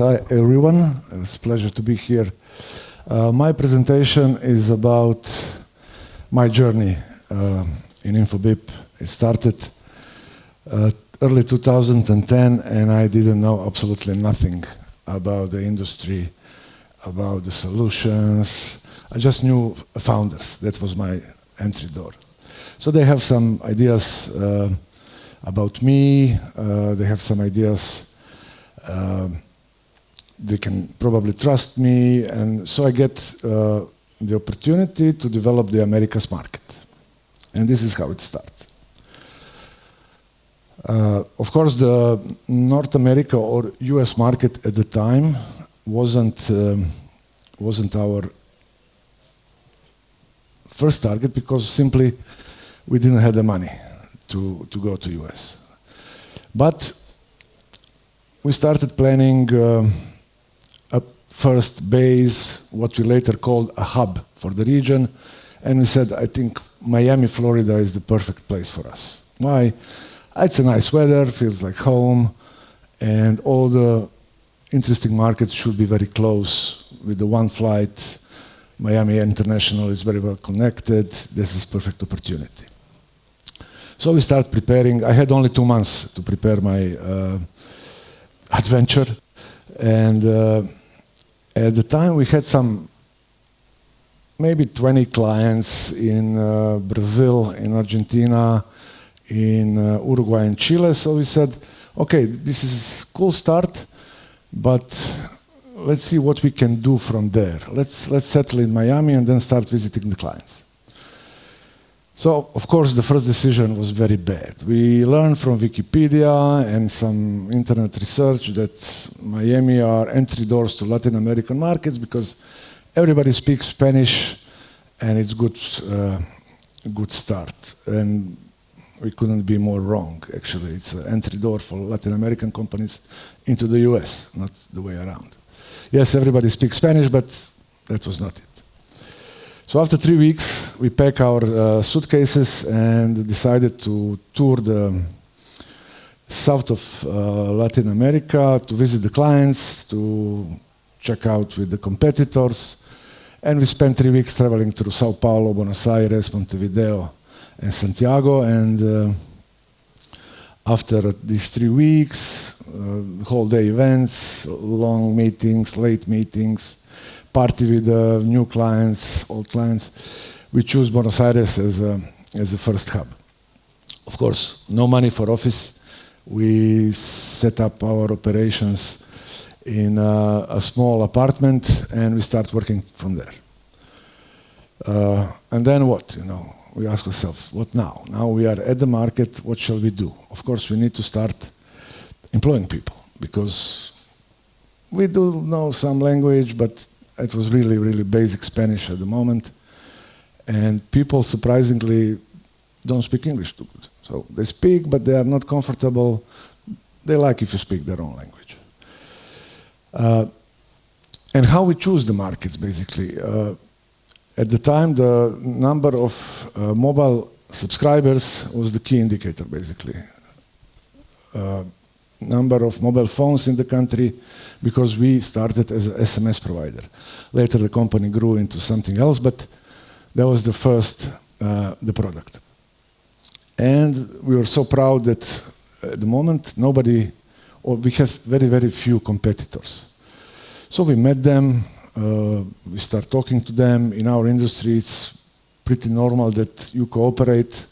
Hi everyone, it's a pleasure to be here. My presentation is about my journey in Infobip. It started early 2010 and I didn't know absolutely nothing about the industry, about the solutions. I just knew founders. That was my entry door. So they have some ideas about me, they have some ideas, they can probably trust me, and so I get the opportunity to develop the Americas market. And this is how it starts. Of course, the North America or US market at the time wasn't our first target because simply we didn't have the money to go to US. But we started planning a first base, what we later called a hub for the region, and we said, I think Miami, Florida is the perfect place for us. Why? It's a nice weather, feels like home, and all the interesting markets should be very close with the one flight. Miami International is very well connected. This is perfect opportunity. So we start preparing. I had only 2 months to prepare my adventure, and at the time we had maybe 20 clients in Brazil, in Argentina, in Uruguay and Chile. So we said, okay, this is a cool start, but let's see what we can do from there. Let's settle in Miami and then start visiting the clients. So, of course, the first decision was very bad. We learned from Wikipedia and some internet research that Miami are entry doors to Latin American markets because everybody speaks Spanish and it's good start. And we couldn't be more wrong, actually. It's an entry door for Latin American companies into the US, not the way around. Yes, everybody speaks Spanish, but that was not it. So after 3 weeks, we packed our suitcases and decided to tour the south of Latin America, to visit the clients, to check out with the competitors. And we spent 3 weeks traveling through Sao Paulo, Buenos Aires, Montevideo, and Santiago. And after these 3 weeks, whole day events, long meetings, late meetings, party with new clients, old clients, we choose Buenos Aires as a first hub. Of course, no money for office. We set up our operations in a small apartment and we start working from there. And then what? We ask ourselves, what now? Now we are at the market, what shall we do? Of course, we need to start employing people because we do know some language, but it was really, really basic Spanish at the moment. And people surprisingly don't speak English too good. So they speak, but they are not comfortable. They like if you speak their own language. And how we choose the markets, basically. At the time, the number of mobile subscribers was the key indicator, basically. Number of mobile phones in the country, because we started as an SMS provider. Later the company grew into something else, but that was the first, the product. And we were so proud that at the moment we had very, very few competitors. So we met them, we start talking to them. In our industry it's pretty normal that you cooperate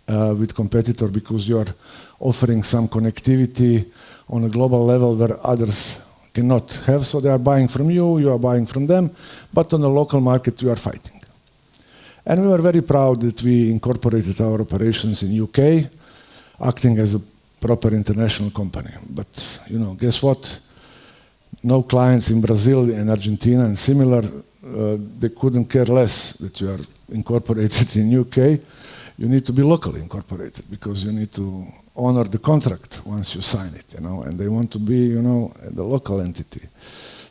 with competitor because you are offering some connectivity on a global level where others cannot have, so they are buying from you, you are buying from them, but on the local market you are fighting. And we were very proud that we incorporated our operations in UK, acting as a proper international company. But guess what? No clients in Brazil and Argentina and similar, they couldn't care less that you are incorporated in UK. You need to be locally incorporated because you need to honor the contract once you sign it, and they want to be, the local entity.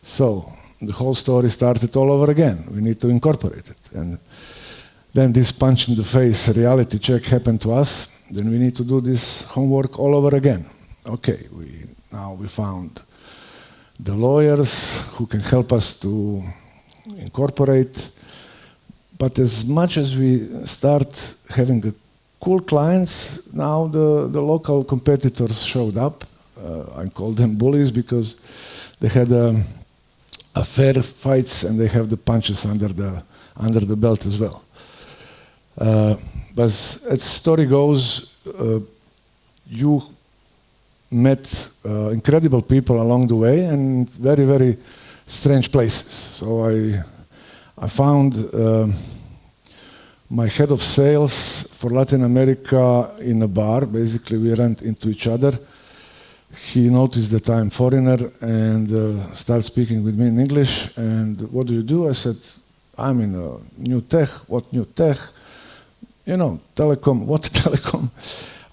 So the whole story started all over again. We need to incorporate it. And then this punch in the face reality check happened to us. Then we need to do this homework all over again. Okay, now we found the lawyers who can help us to incorporate. But as much as we start having a cool clients, now the local competitors showed up. I call them bullies because they had a fair fights and they have the punches under the belt as well. But as story goes, you met incredible people along the way and very, very strange places. So I found my head of sales for Latin America in a bar. Basically, we ran into each other. He noticed that I'm foreigner and started speaking with me in English. And what do you do? I said, I'm in a new tech. What new tech? You know, telecom. What telecom?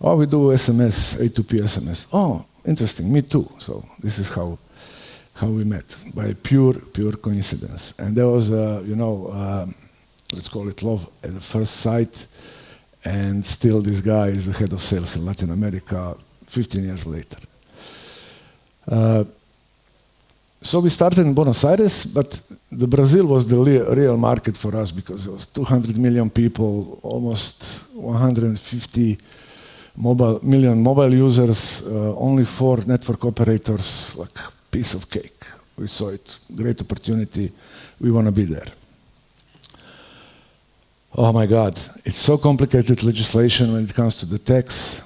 Oh, we do SMS, A2P SMS. Oh, interesting. Me too. So this is how we met, by pure coincidence. And there was, let's call it love at first sight. And still, this guy is the head of sales in Latin America 15 years later. So we started in Buenos Aires, but the Brazil was the real market for us because it was 200 million people, almost 150 million mobile users, only 4 network operators, like piece of cake. We saw it, great opportunity, we want to be there. Oh my God, it's so complicated legislation when it comes to the tax.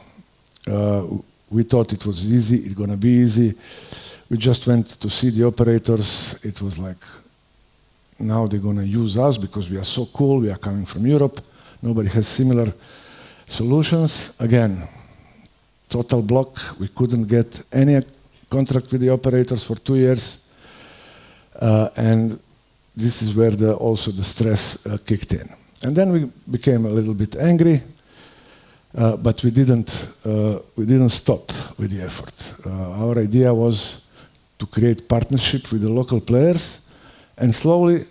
We thought it was easy, it's going to be easy. We just went to see the operators. It was like, now they're going to use us because we are so cool, we are coming from Europe. Nobody has similar solutions. Again, total block. We couldn't get any contract with the operators for 2 years. And this is where also the stress kicked in. And then we became a little bit angry. But we didn't stop with the effort. Our idea was to create partnership with the local players, and slowly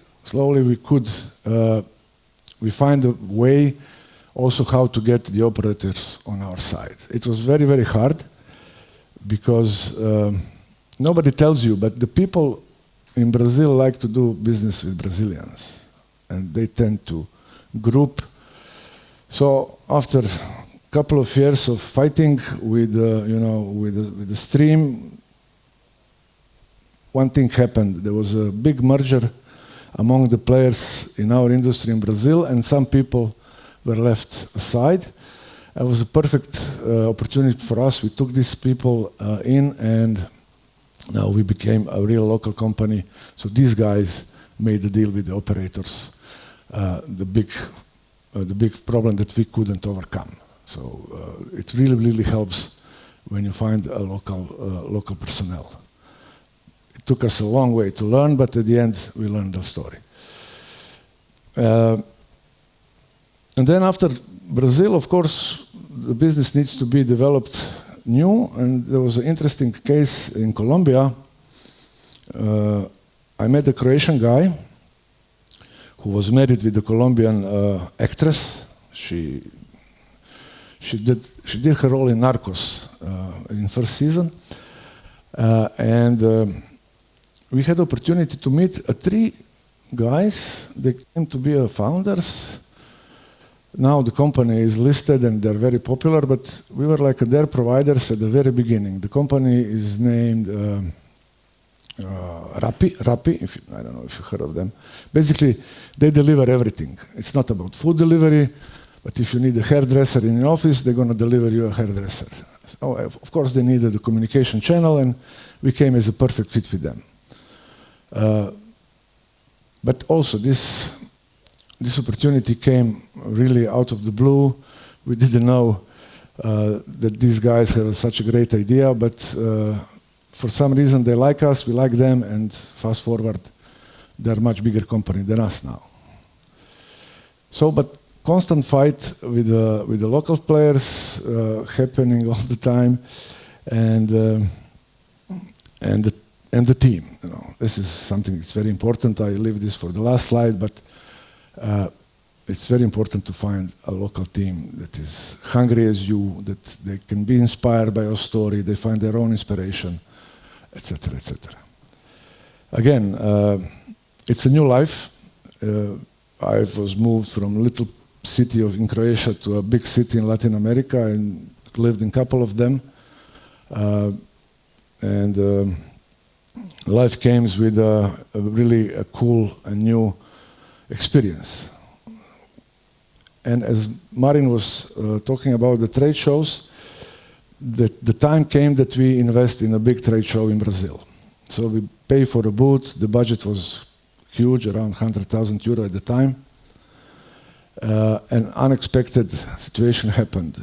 we find a way also how to get the operators on our side. It was very, very hard because nobody tells you, but the people in Brazil like to do business with Brazilians, and they tend to group. So after couple of years of fighting with the stream, one thing happened. There was a big merger among the players in our industry in Brazil, and some people were left aside. It was a perfect opportunity for us. We took these people in, and now we became a real local company. So these guys made the deal with the operators, the big problem that we couldn't overcome. So it really, really helps when you find a local personnel. It took us a long way to learn, but at the end, we learned the story. And then after Brazil, of course, the business needs to be developed new, and there was an interesting case in Colombia. I met a Croatian guy who was married with a Colombian actress. She did her role in Narcos in first season, and we had the opportunity to meet 3 guys. They came to be founders. Now the company is listed and they're very popular, but we were like their providers at the very beginning. The company is named Rappi. I don't know if you heard of them. Basically, they deliver everything. It's not about food delivery. But if you need a hairdresser in your office, they're going to deliver you a hairdresser. So of course, they needed a communication channel, and we came as a perfect fit with them. But also, this opportunity came really out of the blue. We didn't know that these guys have such a great idea, but for some reason they like us, we like them, and fast forward, they're a much bigger company than us now. So, but constant fight with the local players happening all the time, and the team. This is something that's very important. I leave this for the last slide, but it's very important to find a local team that is hungry as you, that they can be inspired by your story, they find their own inspiration, etc., etc. again, it's a new life. I was moved from a little city in Croatia to a big city in Latin America and lived in a couple of them. And life came with a really cool and new experience. And as Marin was talking about the trade shows, the time came that we invest in a big trade show in Brazil. So we pay for a booth. The budget was huge, around 100,000 euro at the time. An unexpected situation happened.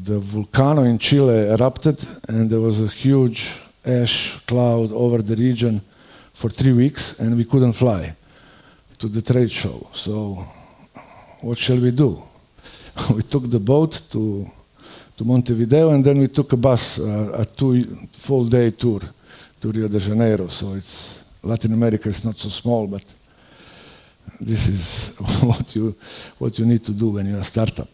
The volcano in Chile erupted, and there was a huge ash cloud over the region for 3 weeks, and we couldn't fly to the trade show. So what shall we do? We took the boat to Montevideo, and then we took a bus, a full-day tour to Rio de Janeiro. So it's Latin America is not so small, but this is what you need to do when you're a startup.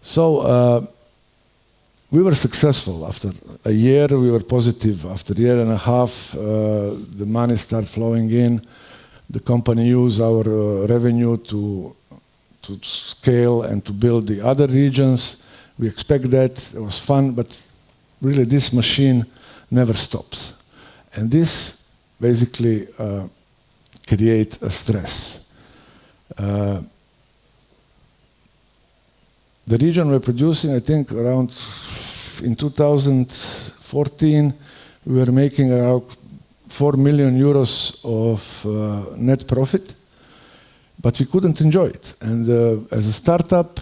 So we were successful. After a year, we were positive. After a year and a half, the money started flowing in. The company used our revenue to scale and to build the other regions. We expect that. It was fun, but really this machine never stops. And this basically creates a stress. The region we're producing, I think around in 2014, we were making around 4 million euros of net profit, but we couldn't enjoy it. And as a startup,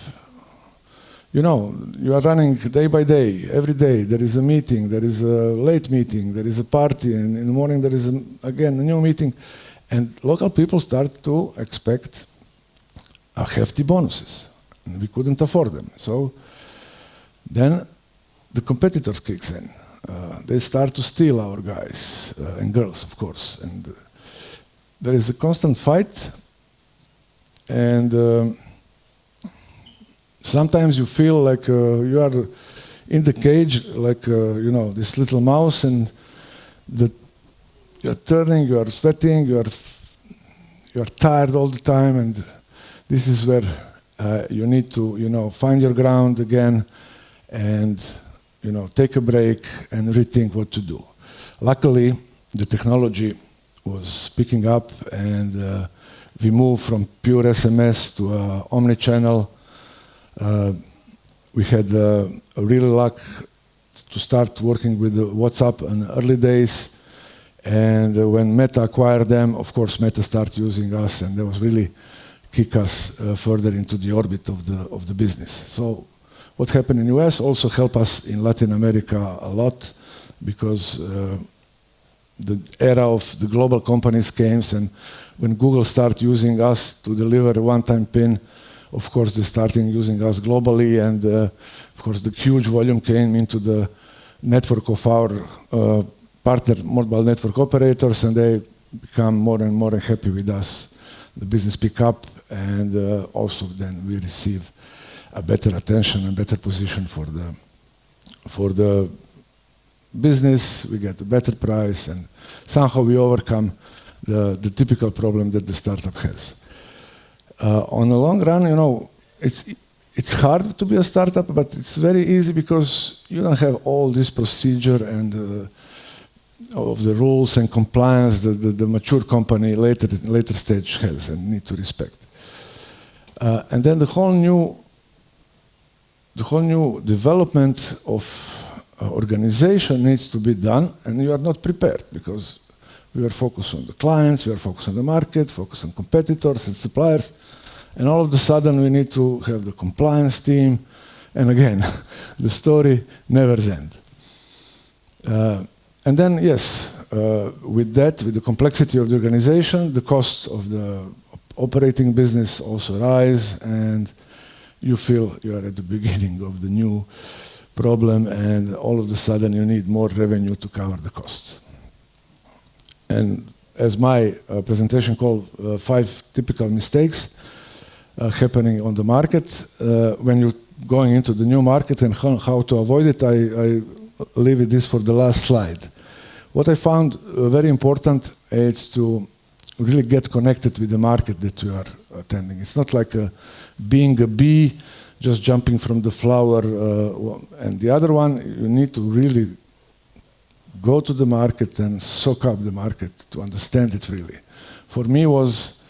you know, you are running day by day, every day. There is a meeting, there is a late meeting, there is a party, and in the morning there is, again, a new meeting. And local people start to expect hefty bonuses. And we couldn't afford them. So then the competitors kicks in. They start to steal our guys and girls, of course. And there is a constant fight. And sometimes you feel like you are in the cage, like you know, this little mouse, and you are turning, you are sweating, you are tired all the time, and this is where you need to, you know, find your ground again, and you know, take a break and rethink what to do. Luckily, the technology was picking up, and we moved from pure SMS to omni-channel. We had a really luck to start working with WhatsApp in the early days, and when Meta acquired them, of course, Meta started using us, and that was really kick us further into the orbit of the business. So what happened in the US also helped us in Latin America a lot, because the era of the global companies came, and when Google started using us to deliver a one-time PIN, of course they started using us globally, and of course the huge volume came into the network of our partner mobile network operators, and they become more and more happy with us. The business pick up, and also then we receive a better attention and better position for the business. We get a better price, and somehow we overcome the typical problem that the startup has. On the long run, you know, it's hard to be a startup, but it's very easy because you don't have all this procedure and of the rules and compliance that the mature company later stage has and need to respect. And then the whole new development of organization needs to be done, and you are not prepared because we are focused on the clients, we are focused on the market, focused on competitors and suppliers, and all of a sudden we need to have the compliance team, and again, the story never ends. And then, yes, with the complexity of the organization, the costs of the operating business also rise, and you feel you are at the beginning of the new problem, and all of a sudden you need more revenue to cover the costs. And as my presentation called 5 typical mistakes happening on the market, when you're going into the new market and how to avoid it, I leave this for the last slide. what I found very important is to really get connected with the market that you are attending. It's not like being a bee, just jumping from the flower and the other one. You need to really go to the market and soak up the market to understand it really. For me was,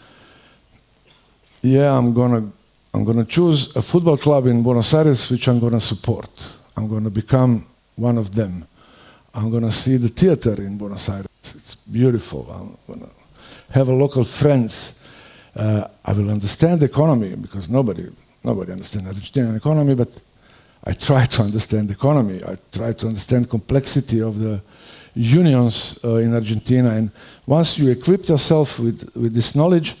yeah, I'm gonna choose a football club in Buenos Aires which I'm gonna support. I'm gonna become one of them. I'm gonna see the theater in Buenos Aires. It's beautiful. I'm gonna have a local friends. I will understand the economy because nobody understands the Argentinian economy, but I try to understand the economy. I try to understand complexity of the unions in Argentina. And once you equip yourself with this knowledge,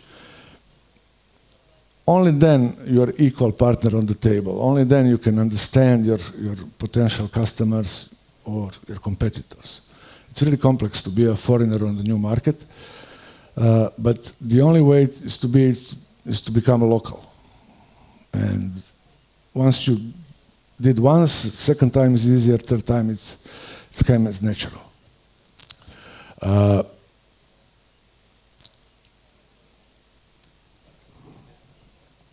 only then you're equal partner on the table. Only then you can understand your potential customers or your competitors. It's really complex to be a foreigner on the new market, but the only way is to become a local. And once you did once, second time is easier, third time it's kind of natural.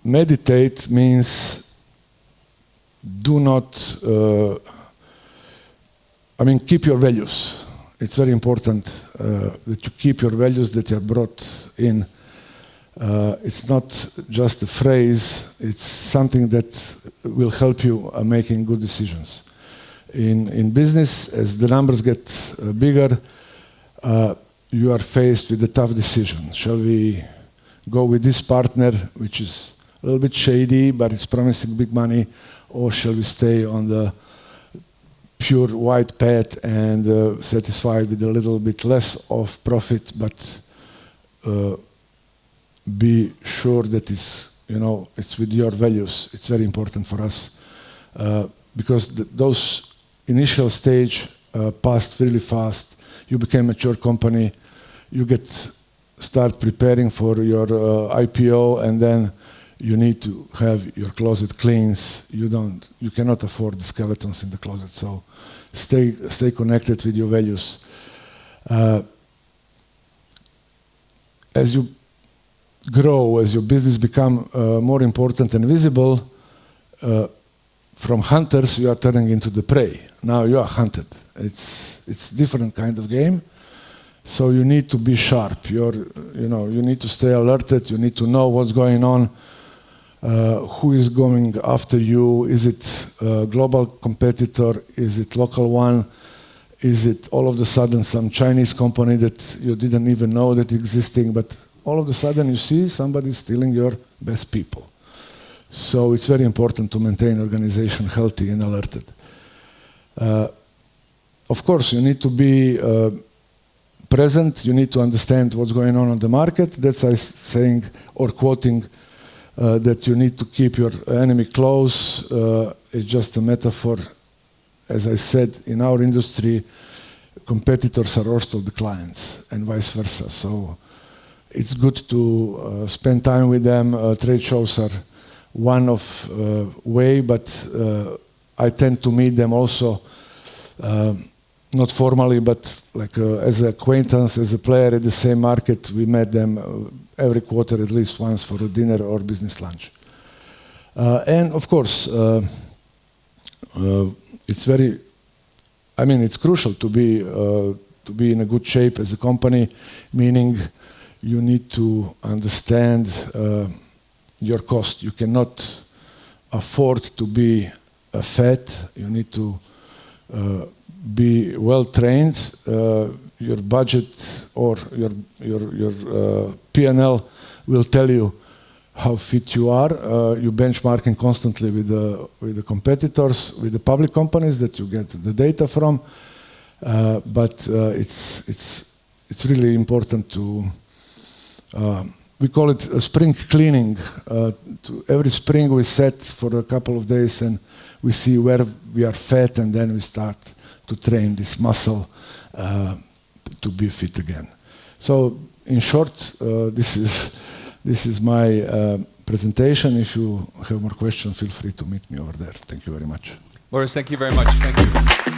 Meditate means do not, keep your values. It's very important that you keep your values that you are brought in. It's not just a phrase, it's something that will help you making good decisions. In business, as the numbers get bigger, you are faced with a tough decision. Shall we go with this partner, which is a little bit shady, but it's promising big money, or shall we stay on the pure white path and satisfied with a little bit less of profit, but be sure that it's with your values. It's very important for us because those initial stage passed really fast. You became a mature company. You start preparing for your IPO, and then you need to have your closet clean. You cannot afford the skeletons in the closet. So stay connected with your values. As you grow, as your business become more important and visible, from hunters you are turning into the prey. Now you are hunted. It's different kind of game. So you need to be sharp. You need to stay alerted. You need to know what's going on. Who is going after you? Is it a global competitor? Is it local one? Is it all of a sudden some Chinese company that you didn't even know that existing, but all of a sudden you see somebody stealing your best people. So it's very important to maintain organization healthy and alerted. Of course, you need to be present. You need to understand what's going on the market. That's I saying or quoting that you need to keep your enemy close. It's just a metaphor. As I said, in our industry, competitors are also the clients and vice versa. So it's good to spend time with them. Trade shows are one of way, but I tend to meet them also, not formally, but like as an acquaintance, as a player at the same market. We met them every quarter at least once for a dinner or business lunch. And of course, it's crucial to be in a good shape as a company, meaning you need to understand your cost. You cannot afford to be fat. You need to be well trained. Your budget or your P&L will tell you how fit you are. You benchmarking constantly with the competitors, with the public companies that you get the data from. But it's really important to. We call it a spring cleaning. Every spring we set for a couple of days and we see where we are fat, and then we start to train this muscle to be fit again. So in short, this is my presentation. If you have more questions, feel free to meet me over there. Thank you very much. Boris, thank you very much. Thank you.